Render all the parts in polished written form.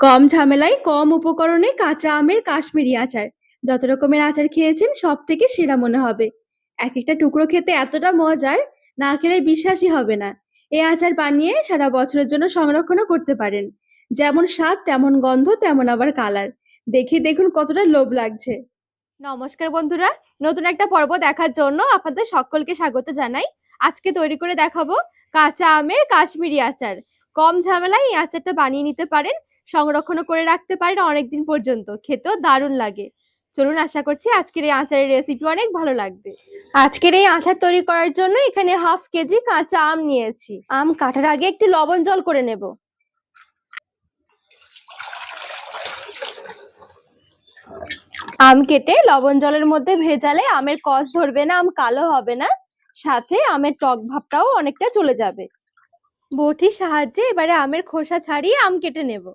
কম ঝামেলায় কম উপকরণে কাঁচা আমের কাশ্মীরি আচার। যত রকমের আচার খেয়েছেন সব থেকে সেরা মনে হবে। এক একটা টুকরো খেতে এতটা মজার, না খেলে বিশ্বাসই হবে না। এই আচার বানিয়ে সারা বছরের জন্য সংরক্ষণও করতে পারেন। যেমন স্বাদ তেমন গন্ধ তেমন আবার কালার। দেখে দেখুন কতটা লোভ লাগছে। নমস্কার বন্ধুরা, নতুন একটা পর্ব দেখার জন্য আপনাদের সকলকে স্বাগত জানাই। আজকে তৈরি করে দেখাবো কাঁচা আমের কাশ্মীরি আচার। কম ঝামেলায় এই আচারটা বানিয়ে নিতে পারেন, সংরক্ষণ করে রাখতে পারেন অনেকদিন পর্যন্ত, খেতেও দারুণ লাগে। চলুন, আশা করছি আজকের এই আচারের রেসিপি অনেক ভালো লাগবে। আজকের এই আচার তৈরি করার জন্য এখানে হাফ কেজি কাঁচা আম নিয়েছি। আম কাটার আগে একটু লবণ জল করে নেব। আম কেটে লবণ জলের মধ্যে ভেজালে আমের কষ ধরবে না, আম কালো হবে না, সাথে আমের টক ভাবটাও অনেকটা চলে যাবে। বটির সাহায্যে এবারে আমের খোসা ছাড়িয়ে আম কেটে নেব।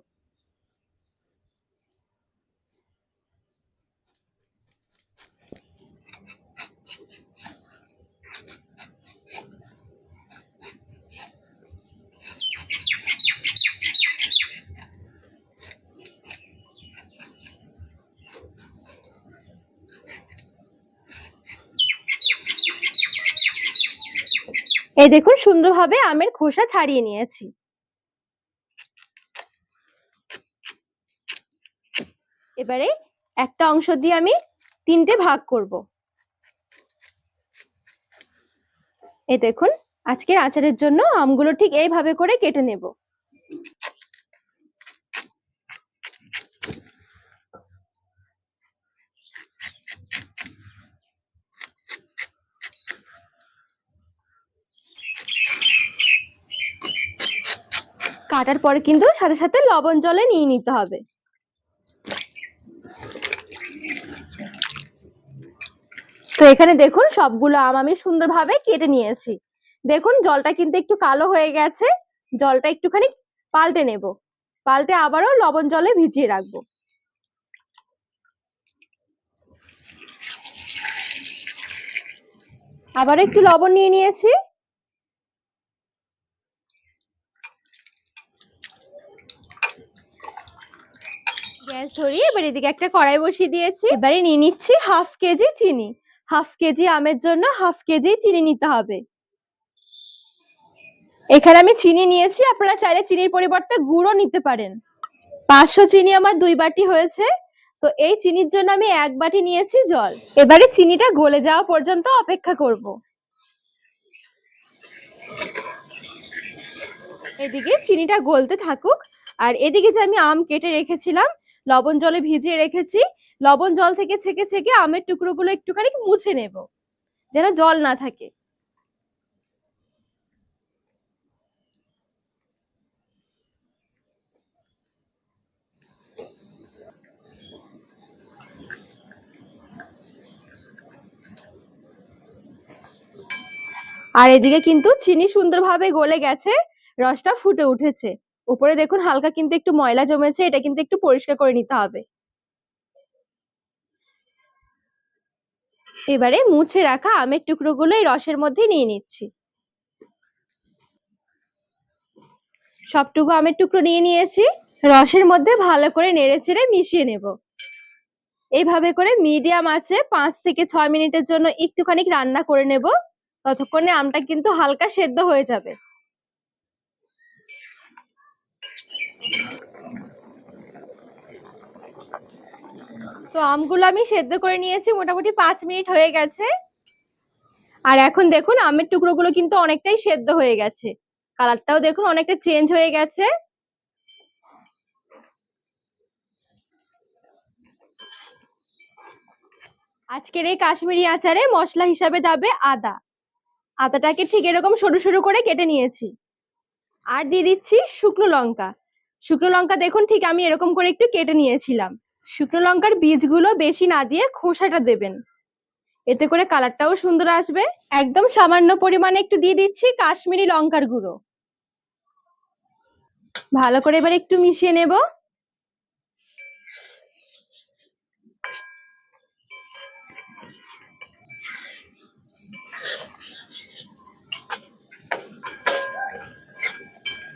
এই দেখুন, সুন্দরভাবে আমের খোসা ছাড়িয়ে নিয়েছি। এবারে একটা অংশ দিয়ে আমি তিনটে ভাগ করব। এই দেখুন, আজকের আচারের জন্য আমগুলো ঠিক এইভাবে করে কেটে নেব। কাটার পরে কিন্তু সাথে সাথে লবণ জলে নিয়ে নিতে হবে। তো এখানে দেখুন, সবগুলো আম আমি সুন্দরভাবে কেটে নিয়েছি। দেখুন, জলটা কিন্তু একটু কালো হয়ে গেছে। জলটা একটুখানি পাল্টে নেব, পাল্টে আবারও লবণ জলে ভিজিয়ে রাখবো। আবার একটু লবণ নিয়ে নিয়েছি। গ্যাস ধরিয়ে এবার এদিকে একটা কড়াই বসিয়ে দিয়েছি। এবারে নিয়ে নিচ্ছি হাফ কেজি চিনি। হাফ কেজি আমের জন্য হাফ কেজি চিনি নিতে হবে। এখানে আমি চিনি নিয়েছি, আপনারা চাইলে চিনির পরিবর্তে গুড়ও নিতে পারেন। 500 চিনি আমার 2 বাটি হয়েছে। তো এই চিনির জন্য আমি 1 বাটি নিয়েছি জল। এবারে চিনিটা গলে যাওয়া পর্যন্ত অপেক্ষা করব। এদিকে চিনিটা গলতে থাকুক, আর এদিকে যে আমি আম কেটে রেখেছিলাম, লবণ জলে ভিজিয়ে রেখেছি, লবণ জল থেকে ছেঁকে ছেঁকে আমের টুকরোগুলো একটুখানি মুছে নেব, যেন জল না থাকে। আর এদিকে কিন্তু চিনি সুন্দরভাবে গলে গেছে, রসটা ফুটে উঠেছে। উপরে দেখুন হালকা কিন্তু একটু ময়লা জমেছে, এটা কিন্তু একটু পরিষ্কার করে নিতে হবে। এবারে মুছে রাখা আমের টুকরোগুলো এই রসের মধ্যে নিয়ে নিচ্ছি। সবটুকু আমের টুকরো নিয়ে নিয়েছি। রসের মধ্যে ভালো করে নেড়েচেড়ে মিশিয়ে নেব। এইভাবে করে মিডিয়াম আঁচে 5 থেকে 6 মিনিটের জন্য একটুখানি রান্না করে নেব। ততক্ষণে আমটা কিন্তু হালকা সেদ্ধ হয়ে যাবে। তো আমগুলো আমি সেদ্ধ করে নিয়েছি, মোটামুটি 5 মিনিট হয়ে গেছে। আর এখন দেখুন আমের টুকরোগুলো কিন্তু অনেকটাই সেদ্ধ হয়ে গেছে, কালারটাও দেখুন অনেকটা চেঞ্জ হয়ে গেছে। আজকের এই কাশ্মীরি আচারে মশলা হিসাবে যাবে আদা। আদাটাকে ঠিক এরকম সরু সরু করে কেটে নিয়েছি। আর দিয়ে দিচ্ছি শুকনো লঙ্কা। শুকনো লঙ্কা দেখুন ঠিক আমি এরকম করে একটু কেটে নিয়েছিলাম। শুকনো লঙ্কার বীজগুলো বেশি না দিয়ে খোসাটা দেবেন, এতে করে কালারটাও সুন্দর আসবে। একদম সামান্য পরিমাণে একটু দিয়ে দিচ্ছি কাশ্মীরি লঙ্কার গুঁড়ো। ভালো করে এবার একটু মিশিয়ে নেব।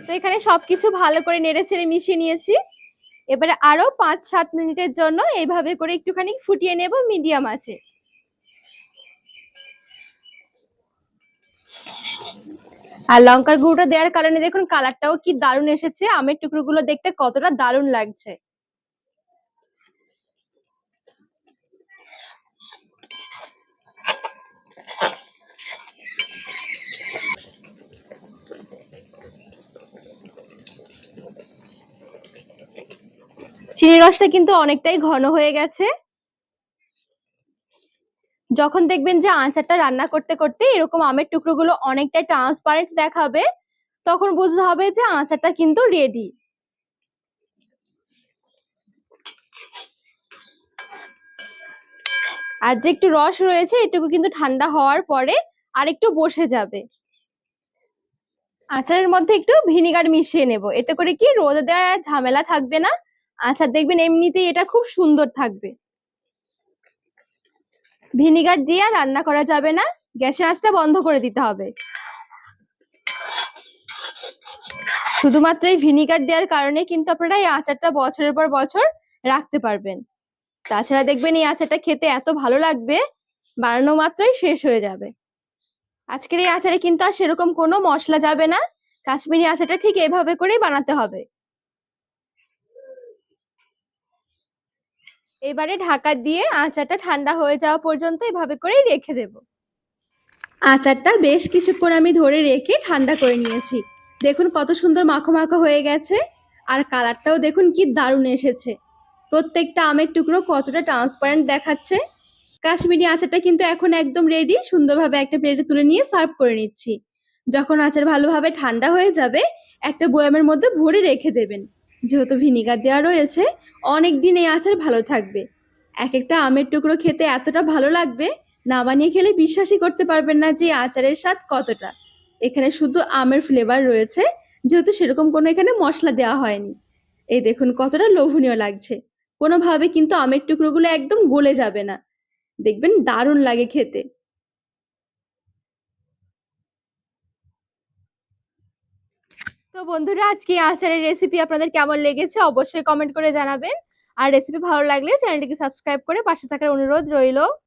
তো এখানে সবকিছু ভালো করে নেড়েচেড়ে মিশিয়ে নিয়েছি। এবারে আরো 5-7 মিনিটের জন্য এইভাবে করে একটুখানি ফুটিয়ে নেব মিডিয়াম আছে। আর লঙ্কার গুঁড়োটা দেওয়ার কারণে দেখুন কালারটাও কি দারুণ এসেছে, আমের টুকরোগুলো দেখতে কতটা দারুণ লাগছে। চিনির রসটা কিন্তু অনেকটাই ঘন হয়ে গেছে। যখন দেখবেন যে আচারটা রান্না করতে করতে এরকম আমের টুকরোগুলো অনেকটাই ট্রান্সপারেন্ট দেখাবে, তখন বুঝতে হবে যে আচারটা কিন্তু রেডি। আর যে একটু রস রয়েছে এটুকু কিন্তু ঠান্ডা হওয়ার পরে আরেকটু বসে যাবে। আচারের মধ্যে একটু ভিনিগার মিশিয়ে নেব, এতে করে কি রোদে দেওয়ার আর ঝামেলা থাকবে না। আচার দেখবেন এমনিতেই এটা খুব সুন্দর থাকবে। ভিনিগার দিয়ে আর রান্না করা যাবে না, গ্যাসের আঁচটা বন্ধ করে দিতে হবে। শুধুমাত্র এই ভিনিগার দেওয়ার কারণে কিন্তু আপনারা এই আচারটা বছরের পর বছর রাখতে পারবেন। তাছাড়া দেখবেন এই আচারটা খেতে এত ভালো লাগবে, বানানো মাত্রই শেষ হয়ে যাবে। আজকের এই আচারে কিন্তু আর সেরকম কোনো মশলা যাবে না, কাশ্মীরি আচারটা ঠিক এভাবে করেই বানাতে হবে। এবারে ঢাকা দিয়ে আচারটা ঠান্ডা হয়ে যাওয়া পর্যন্ত এভাবে করেই রেখে দেব। আচারটা বেশ কিছুক্ষণ আমি ধরে রেখে ঠান্ডা করে নিয়েছি। দেখুন কত সুন্দর মাখো মাখো হয়ে গেছে, আর কালারটাও দেখুন কি দারুণ এসেছে। প্রত্যেকটা আমের টুকরো কতটা ট্রান্সপারেন্ট দেখাচ্ছে। কাশ্মীরি আচারটা কিন্তু এখন একদম রেডি, সুন্দরভাবে একটা প্লেটে তুলে নিয়ে সার্ভ করে নিচ্ছি। যখন আচার ভালোভাবে ঠান্ডা হয়ে যাবে একটা বয়ামের মধ্যে ভরে রেখে দেবেন। যেহেতু ভিনিগার দেওয়া রয়েছে অনেকদিন এই আচার ভালো থাকবে। এক একটা আমের টুকরো খেতে এতটা ভালো লাগবে, না বানিয়ে খেলে বিশ্বাসই করতে পারবেন না যে আচারের স্বাদ কতটা। এখানে শুধু আমের ফ্লেভার রয়েছে, যেহেতু সেরকম কোনো এখানে মশলা দেওয়া হয়নি। এই দেখুন কতটা লোভনীয় লাগছে, কোনোভাবে কিন্তু আমের টুকরোগুলো একদম গলে যাবে না, দেখবেন দারুণ লাগে খেতে। তো বন্ধুরা আজকে এই আচারের রেসিপি আপনাদের কেমন লেগেছে অবশ্যই কমেন্ট করে জানাবেন। আর রেসিপি ভালো লাগলে চ্যানেলটিকে সাবস্ক্রাইব করে পাশে থাকার অনুরোধ রইল।